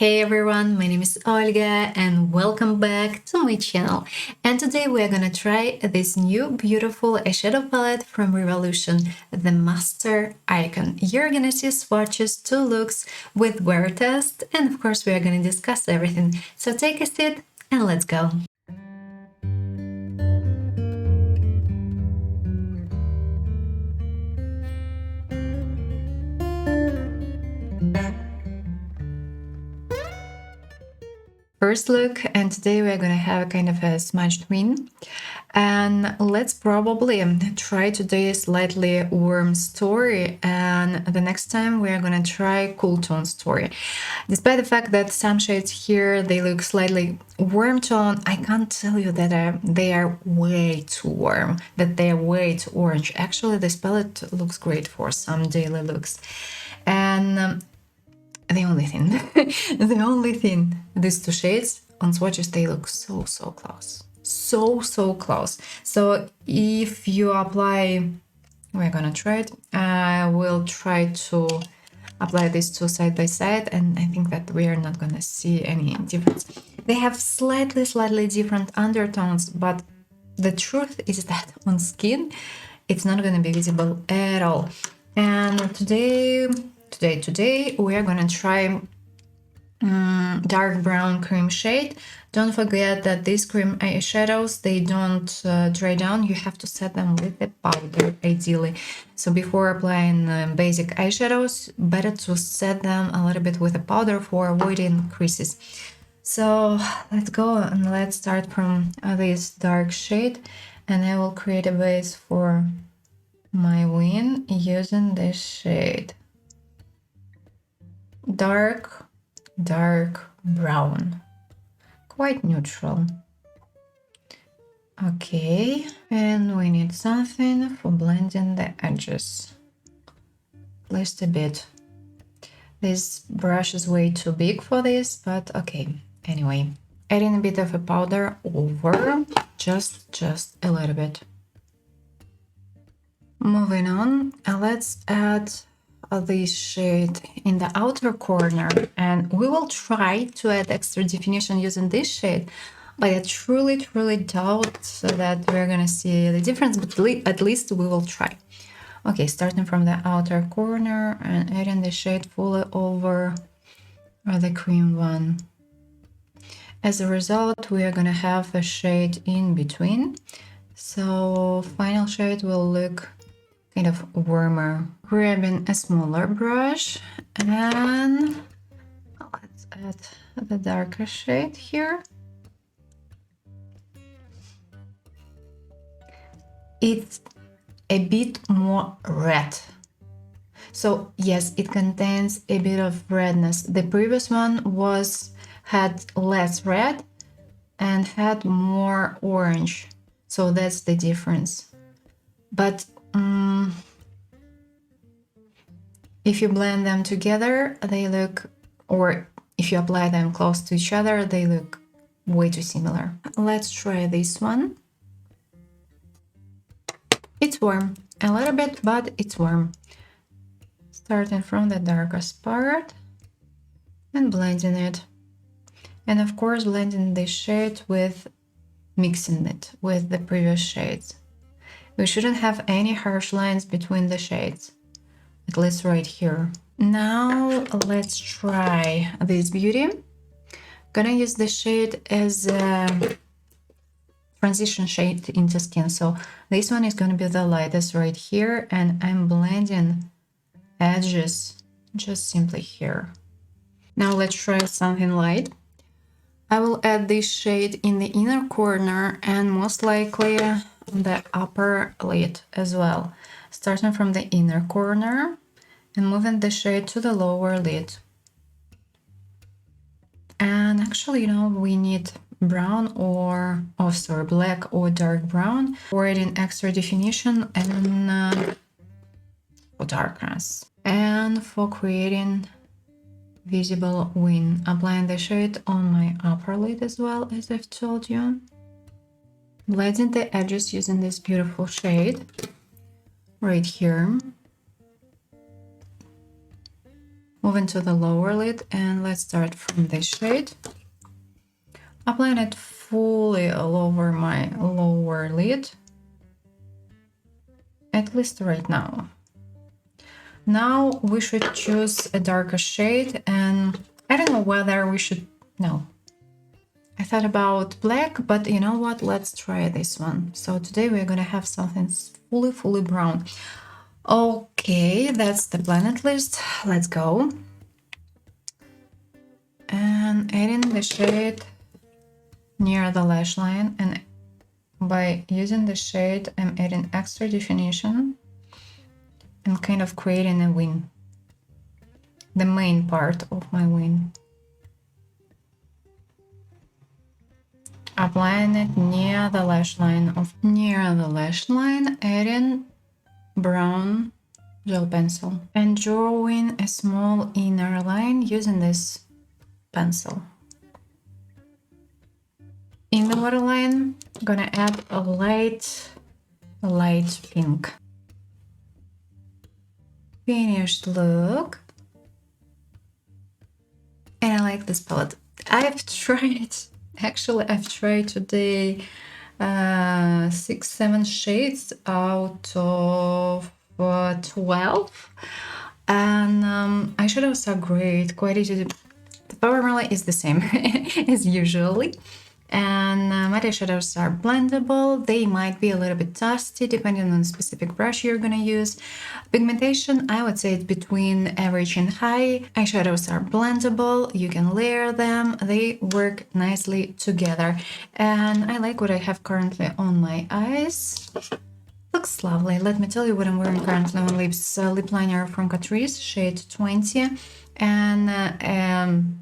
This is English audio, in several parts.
Hey everyone, my name is Olga and welcome back to my channel. And today we are gonna try this new beautiful eyeshadow palette from Revolution, the Master Icon. You're gonna see swatches, 2 looks with wear test, and of course we are gonna discuss everything. So take a seat and let's go. First look, and today we're gonna have kind of a smudged wing, and let's probably try today slightly warm story, and the next time we're gonna try cool tone story. Despite the fact that some shades here they look slightly warm tone, I can't tell you that they are way too warm, that they are way too orange. Actually, this palette looks great for some daily looks. And the only thing, these two shades on swatches, they look so close. So close. So if you apply, we're gonna try it. I will try to apply these two side by side, and I think that we are not gonna see any difference. They have slightly different undertones, but the truth is that on skin, it's not gonna be visible at all. And today we are gonna try dark brown cream shade. Don't forget that these cream eyeshadows, they don't dry down. You have to set them with a powder ideally. So before applying basic eyeshadows, better to set them a little bit with a powder for avoiding creases. So let's go and let's start from this dark shade, and I will create a base for my wing using this shade. Dark brown, quite neutral. Okay, and we need something for blending the edges, at least a bit. This brush is way too big for this, but okay. Anyway, adding a bit of a powder over, just a little bit. Moving on, let's add this shade in the outer corner, and we will try to add extra definition using this shade, but I truly doubt that we're gonna see the difference, but at least we will try. Okay, starting from the outer corner and adding the shade fully over the cream one. As a result, we are gonna have a shade in between, so final shade will look kind of warmer. Grabbing a smaller brush, and let's add the darker shade here. It's a bit more red. So yes, it contains a bit of redness. The previous one had less red and had more orange. So that's the difference. But if you blend them together, they look, or if you apply them close to each other, they look way too similar. Let's try this one. It's warm, a little bit, but it's warm. Starting from the darkest part and blending it. And of course, blending this shade with mixing it with the previous shades. We shouldn't have any harsh lines between the shades, at least right here. Now let's try this beauty. Gonna use the shade as a transition shade into skin. So this one is gonna be the lightest right here, and I'm blending edges just simply here. Now let's try something light. I will add this shade in the inner corner and most likely the upper lid as well, starting from the inner corner and moving the shade to the lower lid. And actually, we need brown or black or dark brown for adding extra definition and for darkness and for creating visible wing. Applying the shade on my upper lid as well, as I've told you. Blending the edges using this beautiful shade right here. Move into the lower lid, and let's start from this shade. Applying it fully all over my lower lid, at least right now. Now we should choose a darker shade, and I don't know whether we should... No. I thought about black, but you know what? Let's try this one. So today we're gonna have something fully brown. Okay, that's the blended list. Let's go. And adding the shade near the lash line, and by using the shade I'm adding extra definition and kind of creating a wing, the main part of my wing. Applying it near the lash line, adding brown gel pencil and drawing a small inner line using this pencil. In the waterline, I'm gonna add a light pink. Finished look. And I like this palette. I've tried today 6-7 shades out of 12, and eyeshadows are great, quite easy. The formula is the same as usually, and matte eyeshadows are blendable. They might be a little bit dusty depending on the specific brush you're gonna use. Pigmentation, I would say it's between average and high. Eyeshadows are blendable, you can layer them, they work nicely together. And I like what I have currently on my eyes. Looks lovely. Let me tell you what I'm wearing currently on lips. Lip liner from Catrice, shade 20, and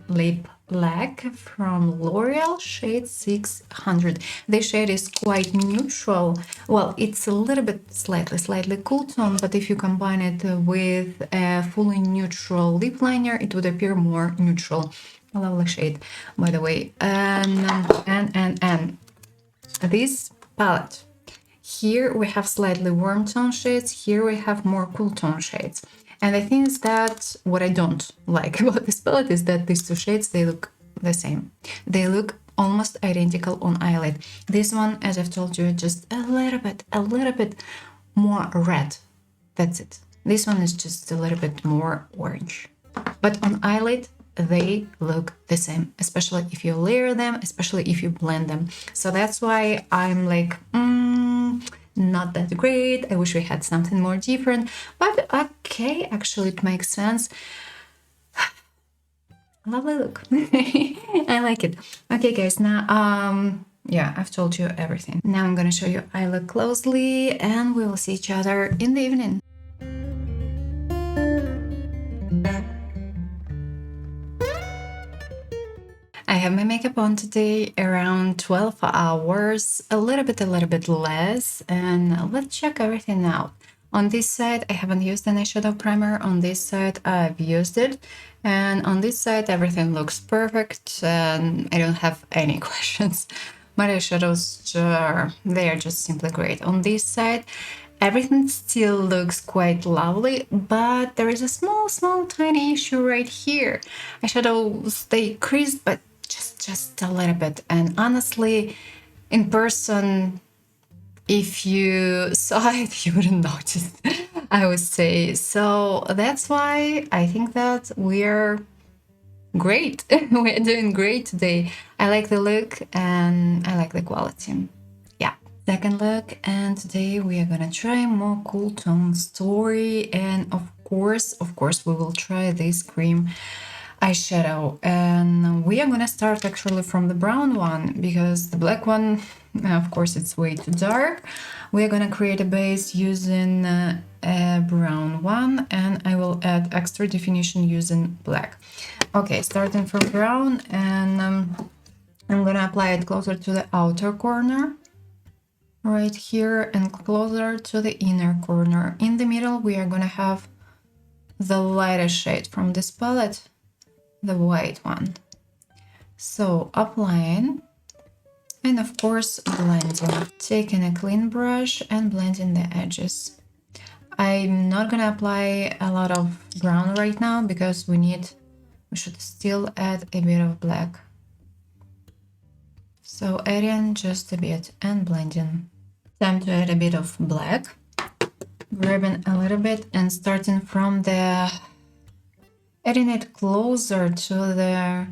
lip black from L'Oreal, shade 600. The shade is quite neutral. Well, it's a little bit slightly cool tone, but if you combine it with a fully neutral lip liner, it would appear more neutral. A lovely shade, by the way. And this palette. Here we have slightly warm tone shades, here we have more cool tone shades. And the thing is that what I don't like about this palette is that these two shades, they look the same. They look almost identical on eyelid. This one, as I've told you, just a little bit more red. That's it. This one is just a little bit more orange. But on eyelid, they look the same, especially if you layer them, especially if you blend them. So that's why I'm like, not that great. I wish we had something more different, but okay, actually it makes sense. Lovely look. I like it. Okay guys, now yeah, I've told you everything. Now I'm gonna show you eye look closely, and we will see each other in the evening. I have my makeup on today around 12 hours, a little bit less, and let's check everything out. On this side, I haven't used an eyeshadow primer. On this side, I've used it. And on this side, everything looks perfect, and I don't have any questions. My eyeshadows, they are just simply great. On this side, everything still looks quite lovely, but there is a small tiny issue right here. Eyeshadows, they creased, but just a little bit. And honestly, in person, if you saw it, you wouldn't notice, I would say. So that's why I think that we're great. We're doing great today. I like the look and I like the quality. Yeah. Second look, and today we are gonna try more cool tone story, and of course we will try this cream eyeshadow, and we are gonna start actually from the brown one, because the black one, of course, it's way too dark. We are gonna create a base using a brown one, and I will add extra definition using black. Okay, starting from brown, and I'm gonna apply it closer to the outer corner right here and closer to the inner corner. In the middle, we are gonna have the lightest shade from this palette, the white one. So applying, and of course blending, taking a clean brush and blending the edges. I'm not gonna apply a lot of brown right now because we should still add a bit of black. So adding just a bit and blending. Time to add a bit of black. Grabbing a little bit and starting from adding it closer to the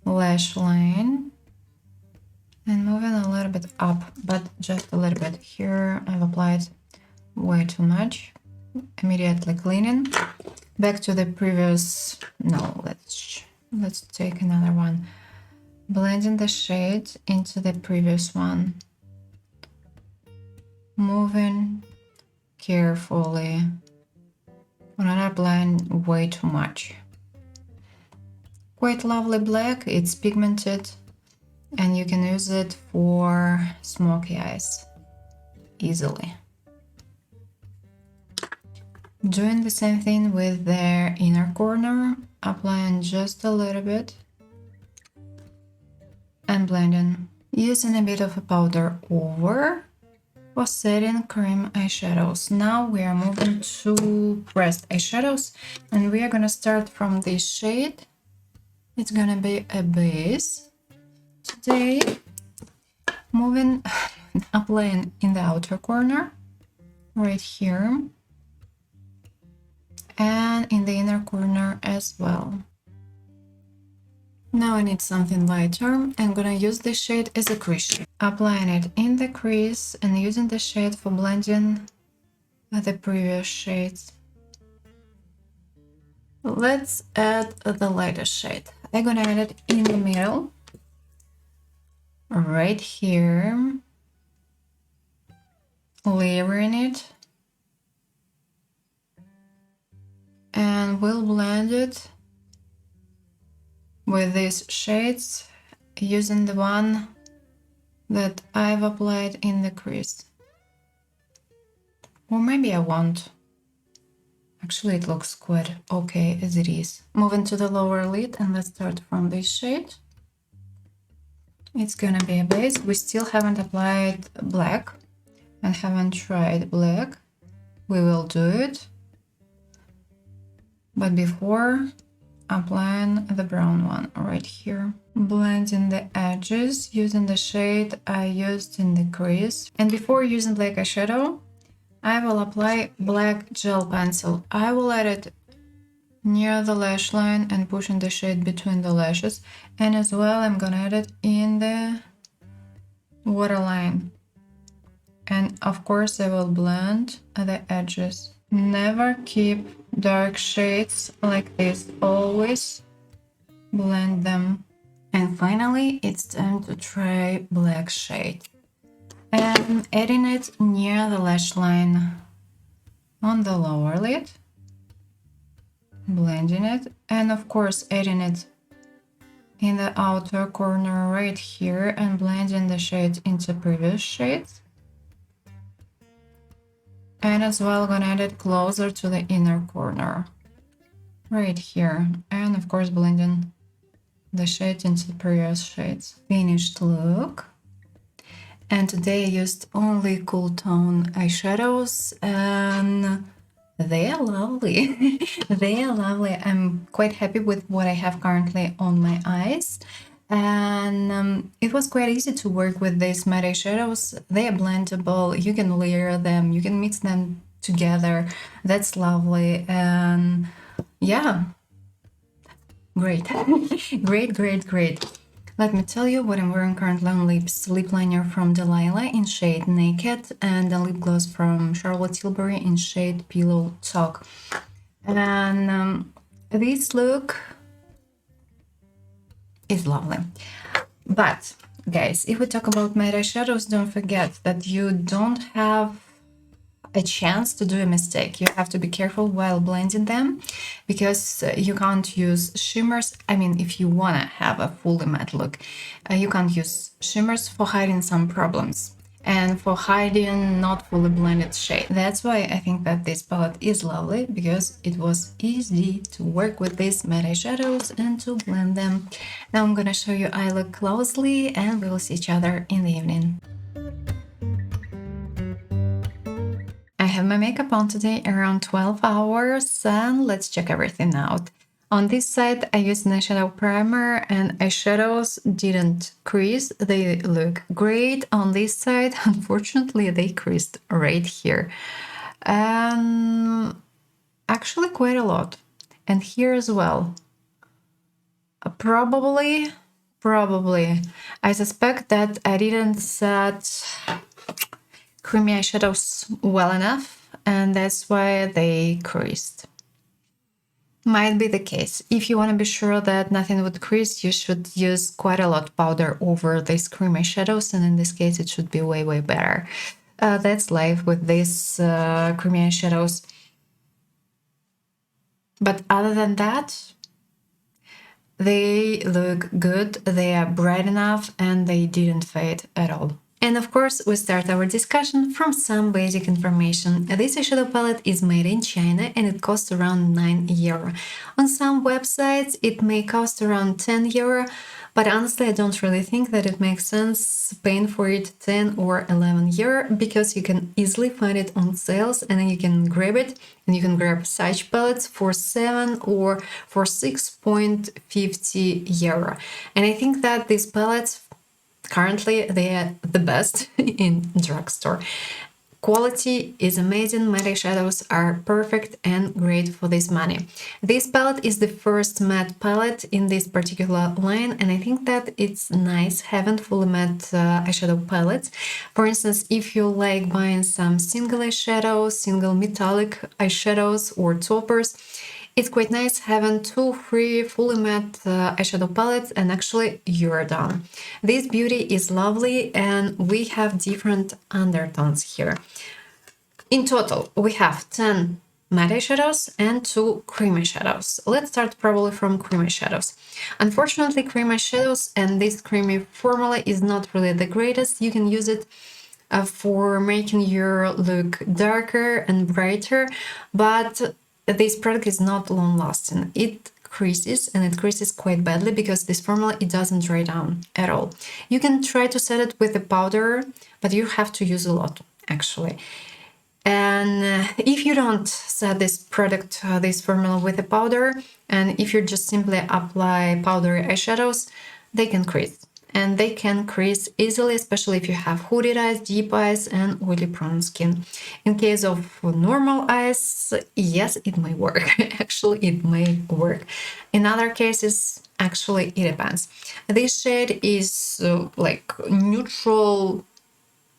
lash line and moving a little bit up, but just a little bit. Here I've applied way too much. Immediately cleaning. Back to the previous. No, let's take another one. Blending the shade into the previous one. Moving carefully. We're not applying way too much. Quite lovely black. It's pigmented and you can use it for smoky eyes easily. Doing the same thing with the inner corner, applying just a little bit and blending. Using a bit of a powder over for setting cream eyeshadows. Now we are moving to pressed eyeshadows and we are gonna start from this shade. It's gonna be a base today. Moving, applying in the outer corner, right here. And in the inner corner as well. Now I need something lighter. I'm gonna use this shade as a crease shade. Applying it in the crease and using the shade for blending the previous shades. Let's add the lighter shade. I'm gonna add it in the middle, right here, layering it, and we'll blend it with these shades using the one that I've applied in the crease. Or maybe I won't. Actually, it looks quite okay as it is. Moving to the lower lid and let's start from this shade. It's gonna be a base. We still haven't applied black and haven't tried black. We will do it. But before, applying the brown one right here. Blending the edges using the shade I used in the crease. And before using black eyeshadow, I will apply black gel pencil. I will add it near the lash line and pushing the shade between the lashes. And as well, I'm gonna add it in the waterline. And of course, I will blend the edges. Never keep dark shades like this, always blend them. And finally, it's time to try black shade. And adding it near the lash line on the lower lid, blending it, and of course adding it in the outer corner right here and blending the shade into previous shades. And as well, gonna add it closer to the inner corner, right here. And of course, blending the shade into the previous shades. Finished look. And today I used only cool tone eyeshadows and they are lovely. They are lovely. I'm quite happy with what I have currently on my eyes. And it was quite easy to work with these matte eyeshadows. They are blendable, you can layer them, you can mix them together. That's lovely. And yeah, great. Great. Let me tell you what I'm wearing currently on lips. Lip liner from Delilah in shade Naked and a lip gloss from Charlotte Tilbury in shade Pillow Talk. And this look is lovely. But guys, if we talk about matte eyeshadows, don't forget that you don't have a chance to do a mistake. You have to be careful while blending them because you can't use shimmers. I mean, if you want to have a fully matte look, you can't use shimmers for hiding some problems and for hiding not fully blended shade. That's why I think that this palette is lovely, because it was easy to work with these matte eyeshadows and to blend them. Now I'm gonna show you eye look closely and we will see each other in the evening. I have my makeup on today around 12 hours, and let's check everything out. On this side, I used an eyeshadow primer, and eyeshadows didn't crease. They look great. On this side, unfortunately, they creased right here. Actually, quite a lot. And here as well. Probably, I suspect that I didn't set creamy eyeshadows well enough, and that's why they creased. Might be the case. If you want to be sure that nothing would crease, you should use quite a lot of powder over these creamy eyeshadows, and in this case it should be way better. That's life with these creamy eyeshadows. But other than that, they look good, they are bright enough, and they didn't fade at all. And of course, we start our discussion from some basic information. This eyeshadow palette is made in China and it costs around 9 euro. On some websites, it may cost around 10 euro, but honestly, I don't really think that it makes sense paying for it 10 or 11 euro, because you can easily find it on sales and then you can grab it, and you can grab such palettes for 7 or for 6.50 euro. And I think that these palettes currently they are the best in Drugstore. Quality is amazing, matte eyeshadows are perfect and great for this money. This palette is the first matte palette in this particular line, and I think that it's nice having fully matte eyeshadow palettes. For instance, if you like buying some single eyeshadows, single metallic eyeshadows or toppers, it's quite nice having 2-3 fully matte eyeshadow palettes, and actually you're done. This beauty is lovely, and we have different undertones here. In total, we have 10 matte eyeshadows and 2 cream eyeshadows. Let's start probably from cream eyeshadows. Unfortunately, cream eyeshadows and this creamy formula is not really the greatest. You can use it for making your look darker and brighter, but this product is not long-lasting. It creases, and it creases quite badly because this formula, it doesn't dry down at all. You can try to set it with a powder, but you have to use a lot, actually. And if you don't set this product, this formula with a powder, and if you just simply apply powdery eyeshadows, they can crease. And they can crease easily, especially if you have hooded eyes, deep eyes, and oily prone skin. In case of normal eyes, yes, it may work. Actually, it may work. In other cases, actually, it depends. This shade is like neutral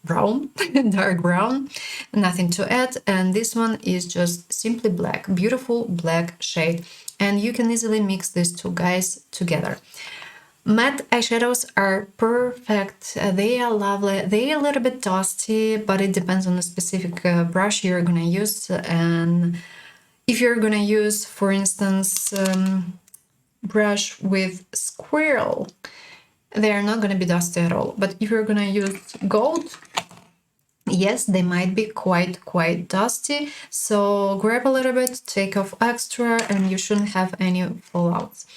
brown, dark brown, nothing to add. And this one is just simply black, beautiful black shade. And you can easily mix these two guys together. Matte eyeshadows are perfect, they are lovely, they are a little bit dusty, but it depends on the specific brush you're gonna use. And if you're gonna use, for instance, brush with squirrel, they are not gonna be dusty at all. But if you're gonna use gold, yes, they might be quite dusty, so grab a little bit, take off extra, and you shouldn't have any fallouts.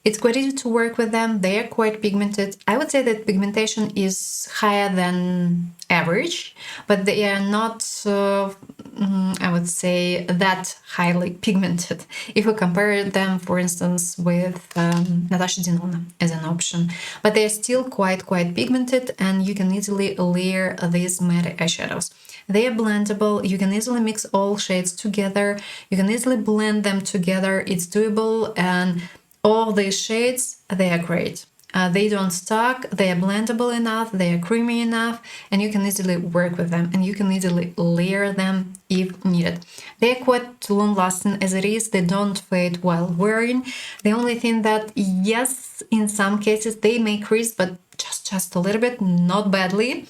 It's quite easy to work with them. They are quite pigmented. I would say that pigmentation is higher than average, but they are not, I would say, that highly pigmented. If we compare them, for instance, with Natasha Denona as an option. But they are still quite pigmented, and you can easily layer these matte eyeshadows. They are blendable. You can easily mix all shades together. You can easily blend them together. It's doable, and all these shades, they are great. They don't stuck, they are blendable enough, they are creamy enough, and you can easily work with them, and you can easily layer them if needed. They are quite long-lasting as it is, they don't fade while wearing. The only thing that, yes, in some cases they may crease, but just a little bit, not badly,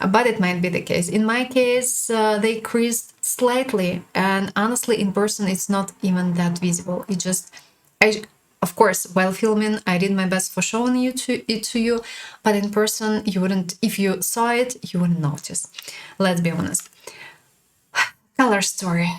but it might be the case. In my case, they creased slightly, and honestly, in person, it's not even that visible. It just... Of course, while filming, I did my best for showing it to you, but in person, you wouldn't, if you saw it, you wouldn't notice. Let's be honest. Color story.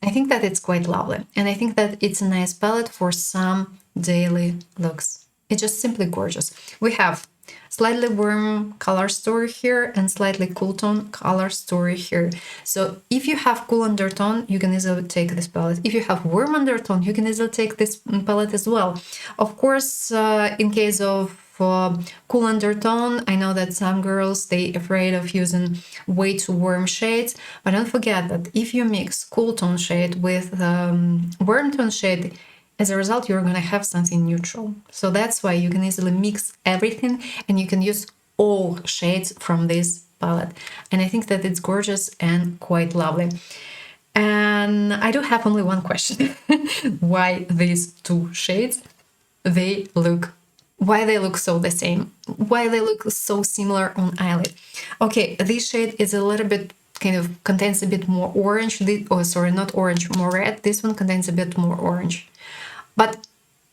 I think that it's quite lovely, and I think that it's a nice palette for some daily looks. It's just simply gorgeous. We have Slightly warm color story here and slightly cool tone color story here. So if you have cool undertone, you can easily take this palette. If you have warm undertone, you can easily take this palette as well. Of course, in case of cool undertone, I know that some girls, they afraid of using way too warm shades, but don't forget that if you mix cool tone shade with warm tone shade, as a result, you're going to have something neutral. So that's why you can easily mix everything and you can use all shades from this palette. And I think that it's gorgeous and quite lovely. And I do have only one question. Why these two shades? Why they look so the same? Why they look so similar on eyelid? Okay, this shade is a little bit kind of contains a bit more orange. Not orange, more red. This one contains a bit more orange. But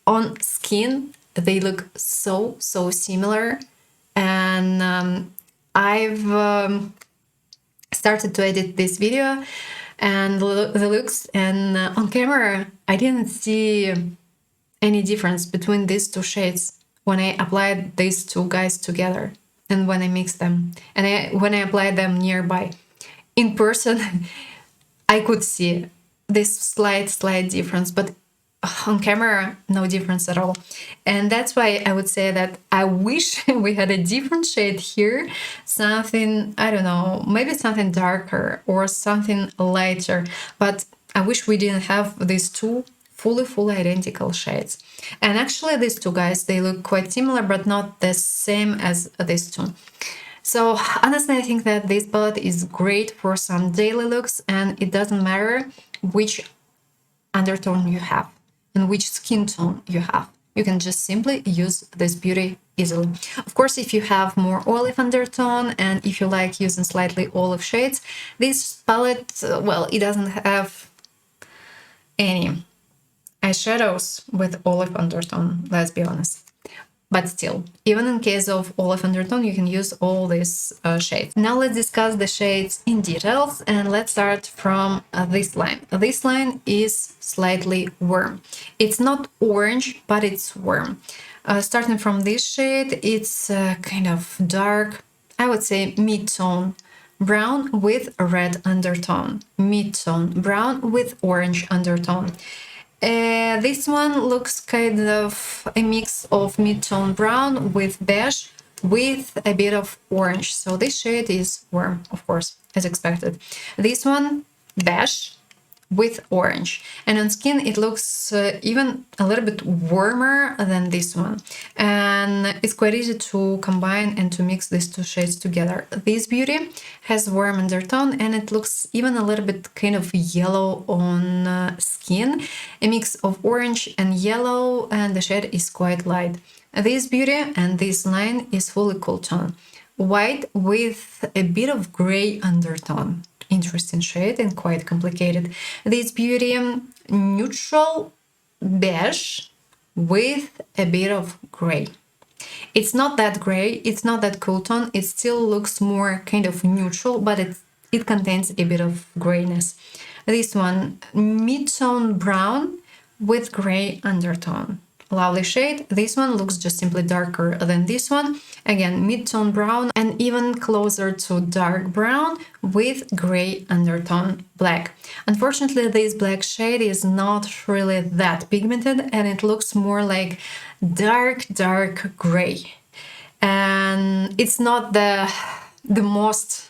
on skin, they look so similar. And I've started to edit this video and the looks, and on camera, I didn't see any difference between these two shades when I applied these two guys together and when I mixed them. And when I applied them nearby. In person, I could see this slight difference, but on camera, no difference at all. And that's why I would say that I wish we had a different shade here. Something, I don't know, maybe something darker or something lighter. But I wish we didn't have these two fully identical shades. And actually these two guys, they look quite similar, but not the same as these two. So honestly, I think that this palette is great for some daily looks, and it doesn't matter which undertone you have and which skin tone you have. You can just simply use this beauty easily. Of course, if you have more olive undertone and if you like using slightly olive shades, this palette, well, it doesn't have any eyeshadows with olive undertone, let's be honest. But still, even in case of olive undertone, you can use all these shades. Now let's discuss the shades in details, and let's start from this line. This line is slightly warm. It's not orange, but it's warm. Starting from this shade, it's kind of dark, I would say mid-tone brown with a red undertone. Mid-tone brown with orange undertone. This one looks kind of a mix of mid-tone brown with beige with a bit of orange. So this shade is warm, of course, as expected. This one, beige with orange. And on skin, it looks even a little bit warmer than this one. And it's quite easy to combine and to mix these two shades together. This beauty has warm undertone and it looks even a little bit kind of yellow on skin. A mix of orange and yellow, and the shade is quite light. This beauty and this line is fully cool tone. White with a bit of gray undertone. Interesting shade and quite complicated. This beauty, neutral beige with a bit of gray. It's not that gray, it's not that cool tone, it still looks more kind of neutral, but it contains a bit of grayness. This one, mid-tone brown with gray undertone. Lovely shade. This one looks just simply darker than this one. Again, mid-tone brown and even closer to dark brown with gray undertone black. Unfortunately, this black shade is not really that pigmented and it looks more like dark gray. And it's not the most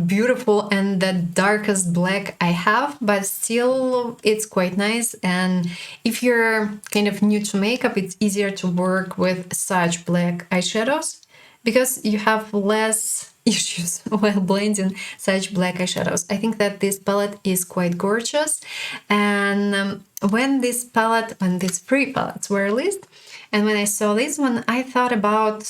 beautiful and the darkest black I have, but still it's quite nice. And if you're kind of new to makeup, it's easier to work with such black eyeshadows because you have less issues while blending such black eyeshadows. I think that this palette is quite gorgeous. And when these three palettes were released, and when I saw this one, I thought about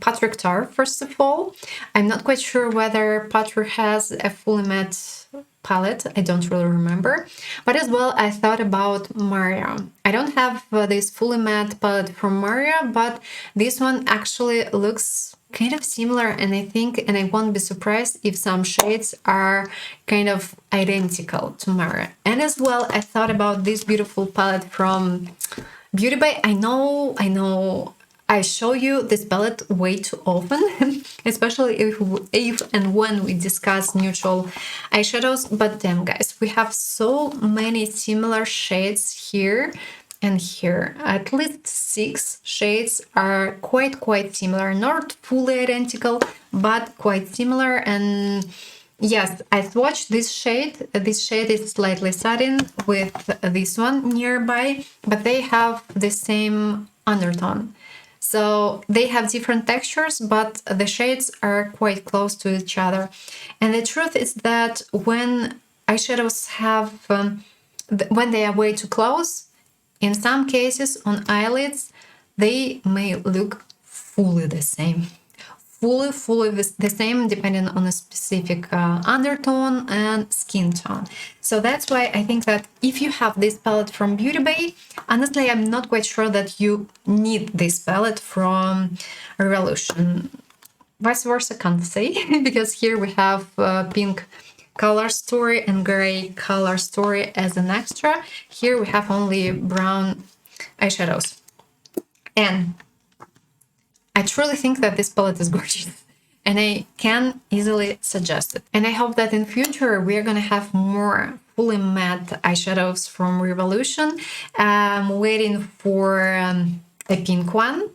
Patrick Tar, first of all. I'm not quite sure whether Patrick has a fully matte palette. I don't really remember. But as well, I thought about Maria. I don't have this fully matte palette from Maria, but this one actually looks kind of similar, and I think, and I won't be surprised if some shades are kind of identical to Maria. And as well, I thought about this beautiful palette from Beauty Bay. I know I show you this palette way too often, especially if and when we discuss neutral eyeshadows. But damn, guys, we have so many similar shades here and here. At least 6 shades are quite similar, not fully identical, but quite similar. And yes, I swatched this shade. This shade is slightly satin with this one nearby, but they have the same undertone. So they have different textures, but the shades are quite close to each other. And the truth is that when eyeshadows have, when they are way too close, in some cases on eyelids, they may look fully the same. Fully the same depending on a specific undertone and skin tone. So that's why I think that if you have this palette from Beauty Bay, honestly, I'm not quite sure that you need this palette from Revolution. Vice versa, can't say, because here we have pink color story and gray color story as an extra. Here we have only brown eyeshadows. And I truly think that this palette is gorgeous and I can easily suggest it. And I hope that in future we are gonna have more fully matte eyeshadows from Revolution. I'm waiting for a pink one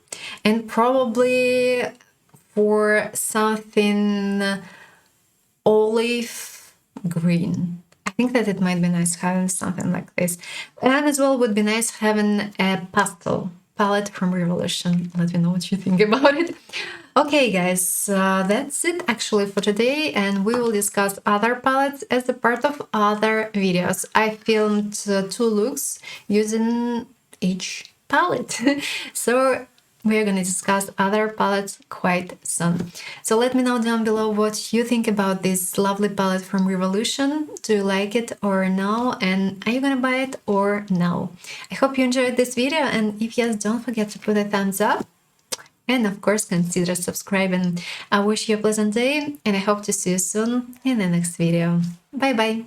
and probably for something olive green. I think that it might be nice having something like this. And as well would be nice having a pastel palette from Revolution. Let me know what you think about it. Okay, guys, that's it actually for today, and we will discuss other palettes as a part of other videos. I filmed 2 looks using each palette. So we are going to discuss other palettes quite soon. So let me know down below what you think about this lovely palette from Revolution. Do you like it or no? And are you going to buy it or no? I hope you enjoyed this video, and if yes, don't forget to put a thumbs up. And of course, consider subscribing. I wish you a pleasant day, and I hope to see you soon in the next video. Bye bye!